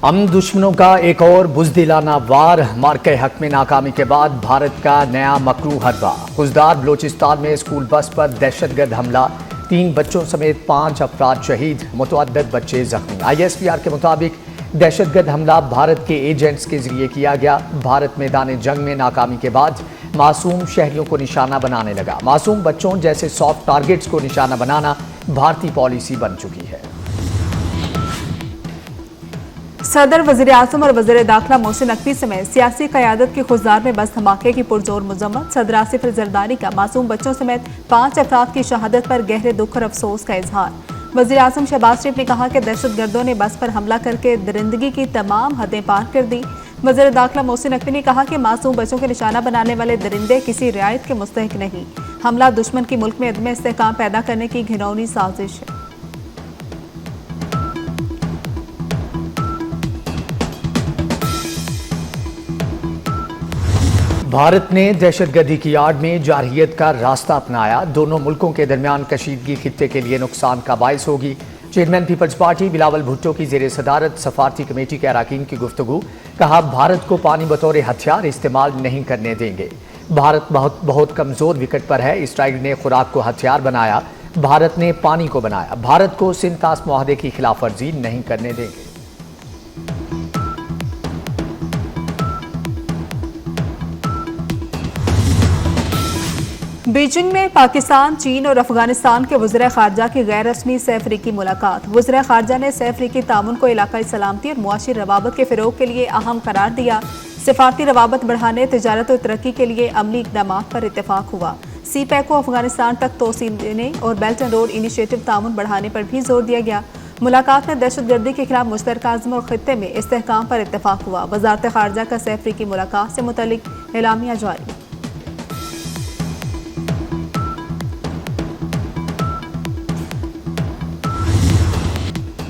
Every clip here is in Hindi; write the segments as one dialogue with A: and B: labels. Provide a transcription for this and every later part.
A: हम दुश्मनों का एक और बुज़दिलाना वार, मार्के हक में नाकामी के बाद भारत का नया मकरू हरबा। खुजदार बलोचिस्तान में स्कूल बस पर दहशतगर्द हमला, 3 बच्चों समेत 5 अफराद शहीद, मुतअद्दिद बच्चे जख्मी। ISPR के मुताबिक दहशतगर्द हमला भारत के एजेंट्स के जरिए किया गया। भारत मैदान जंग में नाकामी के बाद मासूम शहरियों को निशाना बनाने लगा। मासूम बच्चों जैसे सॉफ्ट टारगेट्स को निशाना बनाना भारतीय पॉलिसी बन चुकी है।
B: सदर, वज़ीर-ए-आज़म और वज़ीर-ए-दाखिला मोहसिन नकवी समेत सियासी क़यादत की खुजदार में बस धमाके की पुरजोर मजम्मत। सदर आसिफ अली ज़रदारी का मासूम बच्चों समेत 5 अफराद की शहादत पर गहरे दुख और अफसोस का इजहार। वज़ीर-ए-आज़म शहबाज शरीफ ने कहा कि दहशतगर्दों ने बस पर हमला करके दरिंदगी की तमाम हदें पार कर दी। वज़ीर-ए-दाखिला मोहसिन नकवी ने कहा कि मासूम बच्चों के निशाना बनाने वाले दरिंदे किसी रियायत के मुस्तहिक नहीं। हमला दुश्मन की मुल्क में अदम इस्तेहकाम पैदा करने की घिनौनी साजिश है।
A: भारत ने दहशतगर्दी की आड़ में जारहियत का रास्ता अपनाया। दोनों मुल्कों के दरमियान कशीदगी खित्ते के लिए नुकसान का बायस होगी। Chairman Peoples Party Bilawal Bhutto की जेर सदारत सफारती कमेटी के अरकान की गुफ्तगू। कहा, भारत को पानी बतौर हथियार इस्तेमाल नहीं करने देंगे। भारत बहुत कमजोर विकेट पर है। इसराइल ने खुराक को हथियार बनाया, भारत ने पानी को बनाया। भारत को सिंतास मुआहदे की खिलाफ वर्जी नहीं करने देंगे।
B: बीजिंग में पाकिस्तान, चीन और अफगानिस्तान के वज़ीर ख़ारजा की गैर रस्मी सैफ़रीकी मुलाकात। वज़ीर ख़ारजा ने सैफ़रीकी तामुन को इलाकाई सलामती और मुआशी रवाबत के फ़रोग़ के लिए अहम करार दिया। सिफारती रवाबत बढ़ाने, तिजारत और तरक्की के लिए अमली इक़दामात पर इत्तफ़ाक़ हुआ। CPEC को अफगानिस्तान तक तोसी देने और बेल्ट एंड रोड इनिशिएटिव तामुन बढ़ाने पर भी जोर दिया गया। मुलाकात में दहशतगर्दी के खिलाफ मुश्तरका अज़्म और ख़ित्ते में इस्तेहकाम पर इत्तफ़ाक़ हुआ। वज़ारत ख़ारजा का सैफ़रीकी मुलाकात से मुतल्लिक़ एलामिया जारी।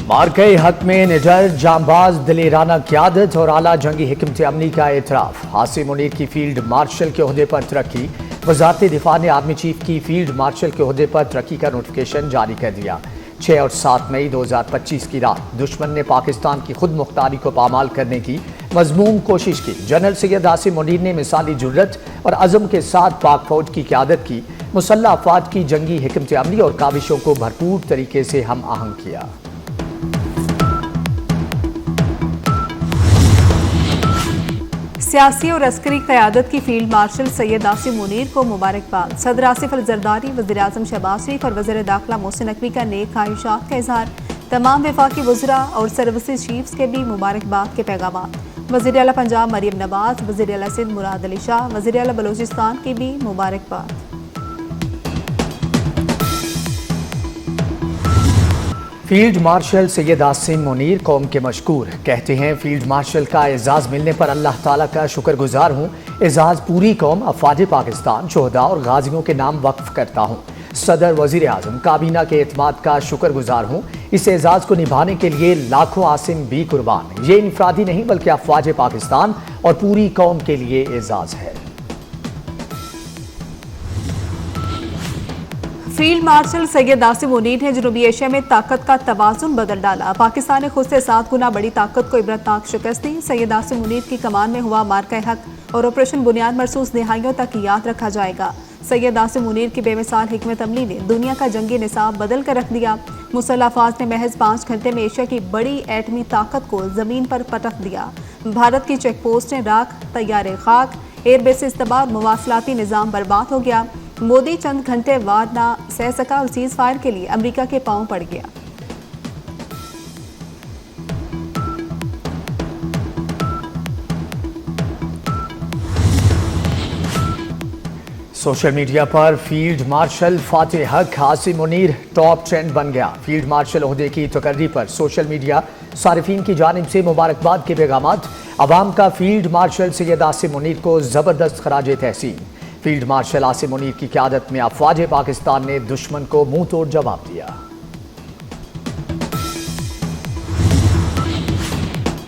A: मार्के हक में निडर, जांबाज, दिलेराना क़यादत और आला जंगी हिकमत अमली का एतराफ़। आसिम मुनीर की फील्ड मार्शल के ओहदे पर तरक्की। वज़ारत दिफा ने आर्मी चीफ की फील्ड मार्शल के ओहदे पर तरक्की का नोटिफिकेशन जारी कर दिया। 6 और 7 मई 2025 की रात दुश्मन ने पाकिस्तान की खुद मुख्तारी को पामाल करने की मज़मूम कोशिश की। जनरल सैयद आसिम मुनीर ने मिसाली जुर्रत और अज़म के साथ पाक फौज की क़यादत की। मुसल्लह अफ़वाज की जंगी हिकमत अमली और काविशों को भरपूर तरीके से हम आहंग किया।
B: सियासी और अस्करी क़यादत की फील्ड मार्शल सैयद आसिम मुनीर को मुबारकबाद। सदर आसिफ अली ज़रदारी, वज़ीर-ए-आज़म शहबाज शरीफ और वज़ीर-ए-दाखिला मोहसिन नकवी का नेक ख्वाहिशात का इजहार। तमाम वफाकी वज़रा और सर्विसेज चीफ्स के भी मुबारकबाद के पैगाम। वज़ीर आला पंजाब मरियम नवाज, वज़ीर आला सिंध मुराद अली शाह, वज़ीर आला बलोचिस्तान की भी मुबारकबाद।
A: फील्ड मार्शल सैयद आसिम मुनीर कौम के मशकूर। कहते हैं, फील्ड मार्शल का एजाज़ मिलने पर अल्लाह ताला का शुक्रगुजार हूँ। एजाज़ पूरी कौम, अफवाज पाकिस्तान, शोहदा और गाजियों के नाम वक्फ करता हूँ। सदर, वज़ीर आज़म, काबीना के एतमाद का शुक्रगुजार हूँ। इस एजाज़ को निभाने के लिए लाखों आसिम भी कुर्बान। ये इनफरादी नहीं बल्कि अफवाज पाकिस्तान और पूरी कौम के लिए एजाज़ है।
B: फील्ड मार्शल सैयद आसिम मुनीर ने जनूबी एशिया में ताकत का तवाज़ुन बदल डाला। पाकिस्तान ने खुद से 7 गुना बड़ी ताकत को इबरतनाक शिकस्त दी। सैयद आसिम मुनीर की कमान में हुआ मार्का हक और ऑपरेशन बुनियाद मरसूस दहाइयों तक याद रखा जाएगा। सैयद आसिम मुनीर की बेमिसाल हिकमत अमली ने दुनिया का जंगी निसाब बदल कर रख दिया। मुसल्लह अफवाज ने महज 5 घंटे में एशिया की बड़ी एटमी ताकत को जमीन पर पटक दिया। भारत की चेक पोस्ट ने राख, तैयारे खाक, एयरबेस तबाह, मवासलाती निज़ाम बर्बाद हो गया। मोदी चंद घंटे वार ना सह सका और सीज फायर के लिए अमेरिका के पांव पड़ गया।
A: सोशल मीडिया पर फील्ड मार्शल फातेह हक आसिम मुनीर टॉप ट्रेंड बन गया। फील्ड मार्शल ओहदे की तकर्री पर सोशल मीडिया सारिफीन की जानिब से मुबारकबाद के पैगामात। अवाम का फील्ड मार्शल सैयद आसिम मुनीर को ज़बरदस्त खराज तहसीन। फील्ड मार्शल आसिम मुनीर की क़यादत में अफवाज पाकिस्तान ने दुश्मन को मुंह तोड़ जवाब दिया।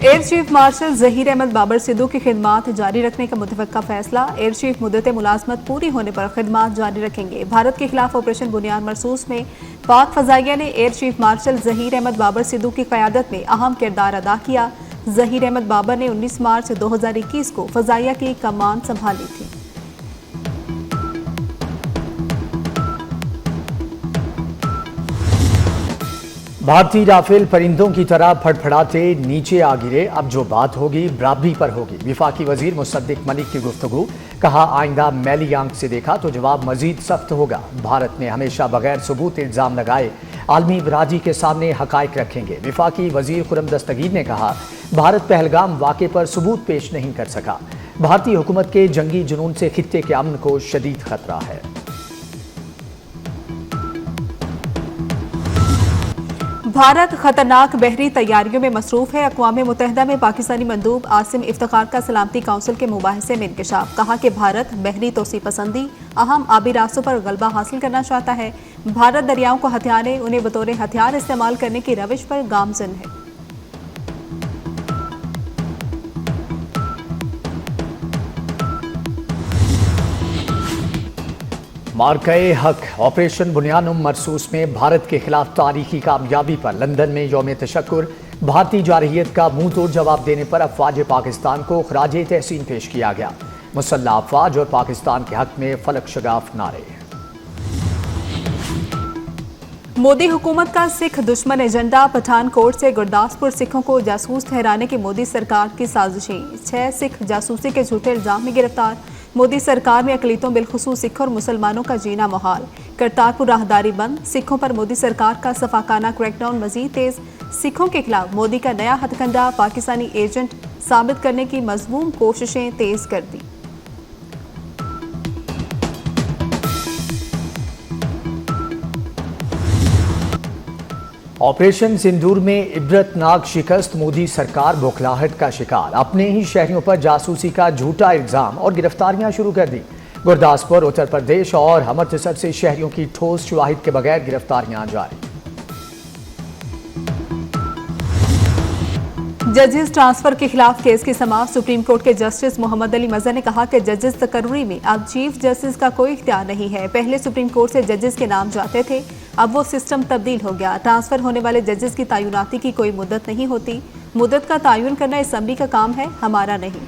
B: Air chief marshal Zaheer Ahmad Babar Sidhu की खिदमात जारी रखने का मुतवक्का फैसला। एयर चीफ मुद्दत मुलाजमत पूरी होने पर खिदमात जारी रखेंगे। भारत के खिलाफ ऑपरेशन बुनियाद मरसूस में पाक फ़ज़ाइया ने air chief marshal Zaheer Ahmad Babar Sidhu की क़यादत में अहम किरदार अदा किया। जहीर अहमद बाबर ने 19 मार्च 2021 को फजाइया की कमान संभाली थी।
A: भारतीय राफेल परिंदों की तरह फड़फड़ाते नीचे आ गिरे। अब जो बात होगी बराबरी पर होगी। विफाकी वजीर मुसद्दिक मलिक की गुफ्तगू, कहा आइंदा मैली आंख से देखा तो जवाब मजीद सख्त होगा। भारत ने हमेशा बगैर सबूत इल्जाम लगाए आलमी बरादरी के सामने हकायक रखेंगे। विफाकी वजीर खुर्रम दस्तगीर ने कहा भारत पहलगाम वाक़े पर सबूत पेश नहीं कर सका। भारतीय हुकूमत के जंगी जुनून से खित्ते के अमन को शदीद खतरा है।
B: भारत खतरनाक बहरी तैयारियों में मसरूफ है। अक़वाम मुत्तहिदा में पाकिस्तानी मंदूब आसिम इफ्तिखार का सलामती काउंसिल के मुबाहिसे में इंकशाफ। कहा कि भारत बहरी तोसी पसंदी अहम आबी रास्तों पर गलबा हासिल करना चाहता है। भारत दरियाओं को हथियाने उन्हें बतौर हथियार इस्तेमाल करने की रविश पर गामजन है।
A: मार्के हक ऑपरेशन बुनियानुम मरसूस में भारत के खिलाफ तारीखी कामयाबी पर लंदन में यौम तशक्कुर। भारतीय जारहियत का मुंह तोड़ जवाब देने पर अफवाज पाकिस्तान को खराजे तहसीन पेश किया गया। मुसल्लह अफवाज और पाकिस्तान के हक में फलक शगाफ नारे।
B: मोदी हुकूमत का सिख दुश्मन एजेंडा। पठानकोट से गुरदासपुर सिखों को जासूस ठहराने की मोदी सरकार की साजिशें। 6 सिख जासूसी के झूठे इल्जाम में गिरफ्तार। मोदी सरकार में अकलीतों बिलखुसूस सिख और मुसलमानों का जीना मुहाल। करतारपुर राहदारी बंद। सिखों पर मोदी सरकार का सफाकाना क्रैकडाउन मजीद तेज। सिखों के खिलाफ मोदी का नया हथकंडा। पाकिस्तानी एजेंट साबित करने की मजमूम कोशिशें तेज कर दी।
A: ऑपरेशन सिंदूर में इबरतनाक शिकस्त। मोदी सरकार बौखलाहट का शिकार। अपने ही शहरियों पर जासूसी का झूठा इल्जाम और गिरफ्तारियां शुरू कर दी। गुरदासपुर, उत्तर प्रदेश और अमृतसर से शहरियों की ठोस शवाहिद के बगैर गिरफ्तारियां जारी।
B: जजेस ट्रांसफर के खिलाफ केस की समाअत। सुप्रीम कोर्ट के जस्टिस मोहम्मद अली मजहर ने कहा कि जजेस तकर्री में अब चीफ जस्टिस का कोई इख्तियार नहीं है। पहले सुप्रीम कोर्ट से जजेस के नाम जाते थे, अब वो सिस्टम तब्दील हो गया। ट्रांसफर होने वाले जजेस की तैनाती की कोई मुद्दत नहीं होती। मुद्दत का तयन करना असम्बली का काम है, हमारा नहीं।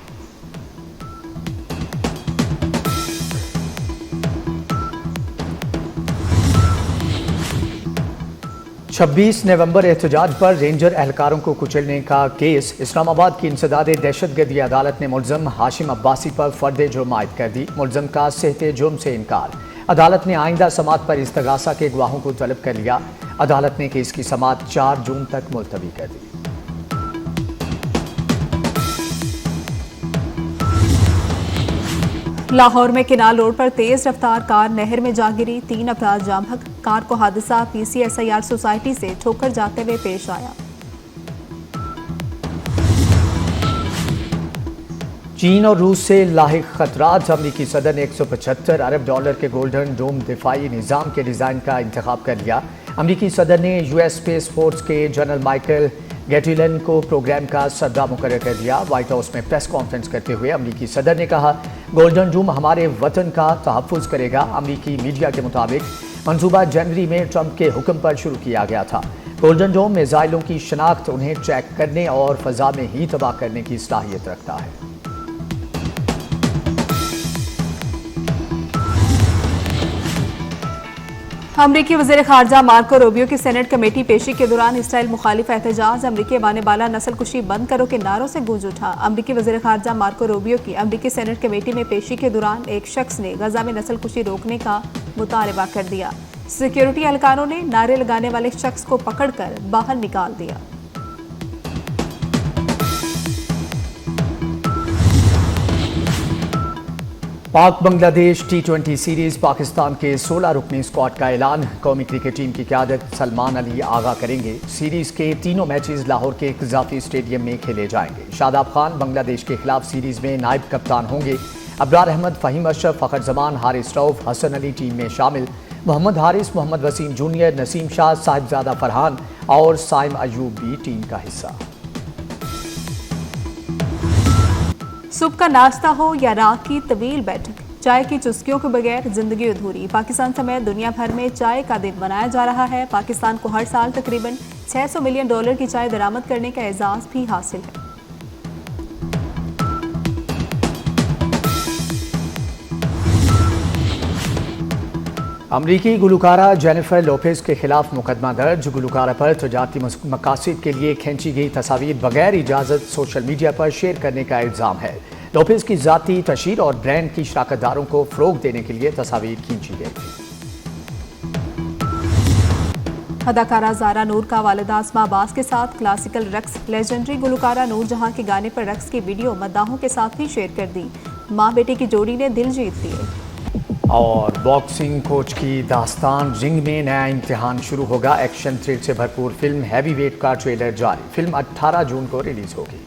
A: 26 नवंबर एहतजाज पर रेंजर एहलकारों को कुचलने का केस। इस्लामाबाद की इंसदाद दहशतगर्दी अदालत ने मुल्ज़म हाशिम अब्बासी पर फर्द जुर्म आयद कर दी। मुल्ज़म का सेहते जुर्म से इनकार। अदालत ने आइंदा समात पर इस्तगासा के गवाहों को तलब कर लिया। अदालत ने केस की समात 4 जून तक मुलतवी कर दी।
B: लाहौर में किनाल रोड पर तेज रफ्तार कार नहर में जा गिरी। 3 अफराद जाँ बहक। कार को हादसा PCSIR सोसाइटी से ठोकर जाते हुए पेश आया।
A: चीन और रूस से लाहिक खतरात। अमरीकी सदर ने 175 अरब डॉलर के गोल्डन डोम दिफाई निज़ाम के डिज़ाइन का इंतखाब कर लिया। अमरीकी सदर ने US स्पेस फोर्स के जनरल माइकल गेटिलन को प्रोग्राम का सदर मुकर्रर कर दिया। व्हाइट हाउस में प्रेस कॉन्फ्रेंस करते हुए अमरीकी सदर ने कहा, गोल्डन डोम हमारे वतन का तहफ़्फ़ुज़ करेगा। अमरीकी मीडिया के मुताबिक मंसूबा जनवरी में ट्रंप के हुक्म पर शुरू किया गया था। गोल्डन डोम मिसाइलों की शनाख्त, उन्हें ट्रैक करने और फ़ज़ा में ही तबाह करने की सलाहियत रखता है।
B: अमरीकी वज़ीर ख़ारजा मार्को रूबियो की सेनेट कमेटी पेशी के दौरान इसराइल मुखालिफ एहतजाज। अमरीकी बाने बाला नस्लकुशी बंद करो के नारों से गूंज उठा। अमरीकी वज़ीर ख़ारजा मार्को रूबियो की अमरीकी सेनेट कमेटी में पेशी के दौरान एक शख्स ने गजा में नस्लकुशी रोकने का मुतालबा कर दिया। सिक्योरिटी एहलकारों ने नारे लगाने वाले शख्स को पकड़कर बाहर निकाल दिया।
A: पाक बांग्लादेश T20 सीरीज। पाकिस्तान के 16 रुकनी स्क्वाड का ऐलान। कौमी क्रिकेट टीम की क़यादत सलमान अली आगा करेंगे। सीरीज के तीनों मैचेस लाहौर के क़ज़ाफ़ी स्टेडियम में खेले जाएंगे। शादाब खान बांग्लादेश के खिलाफ सीरीज में नायब कप्तान होंगे। अबरार अहमद, फ़हीम अशरफ, फ़खर जमान, हारिस रऊफ, हसन अली टीम में शामिल। मोहम्मद हारिस, मोहम्मद वसीम जूनियर, नसीम शाह, साहिबजादा फरहान और साइम अयूब भी टीम का हिस्सा।
B: सुबह का नाश्ता हो या रात की तवील बैठक, चाय की चुस्कियों के बगैर जिंदगी अधूरी। पाकिस्तान समेत दुनिया भर में चाय का दिन मनाया जा रहा है। पाकिस्तान को हर साल तकरीबन $600 मिलियन की चाय दरामद करने का एजाज भी हासिल है।
A: अमरीकी गुलकारा जेनिफर लोपेज के खिलाफ मुकदमा दर्ज। गुलकारा पर तजारती मकासद के लिए खींची गई तस्वीर बगैर इजाज़त सोशल मीडिया पर शेयर करने का इल्ज़ाम है। लोपेज की ज़ाती तशहीर और ब्रांड की शराकतदारों को फ़रोग़ देने के लिए तस्वीर खींची गई थी।
B: अदाकारा ज़ारा नूर का वालिदा अस्मा अब्बास के साथ क्लासिकल रक्स। लेजेंडरी गुलकारा नूर जहां के गाने पर रक्स की वीडियो मद्दाहों के साथ भी शेयर कर दी। माँ बेटे की जोड़ी ने दिल जीत लिए।
A: और बॉक्सिंग कोच की दास्तान, रिंग में नया इम्तिहान शुरू होगा। एक्शन थ्रिल से भरपूर फिल्म हैवी वेट का ट्रेलर जारी। फिल्म 18 जून को रिलीज होगी।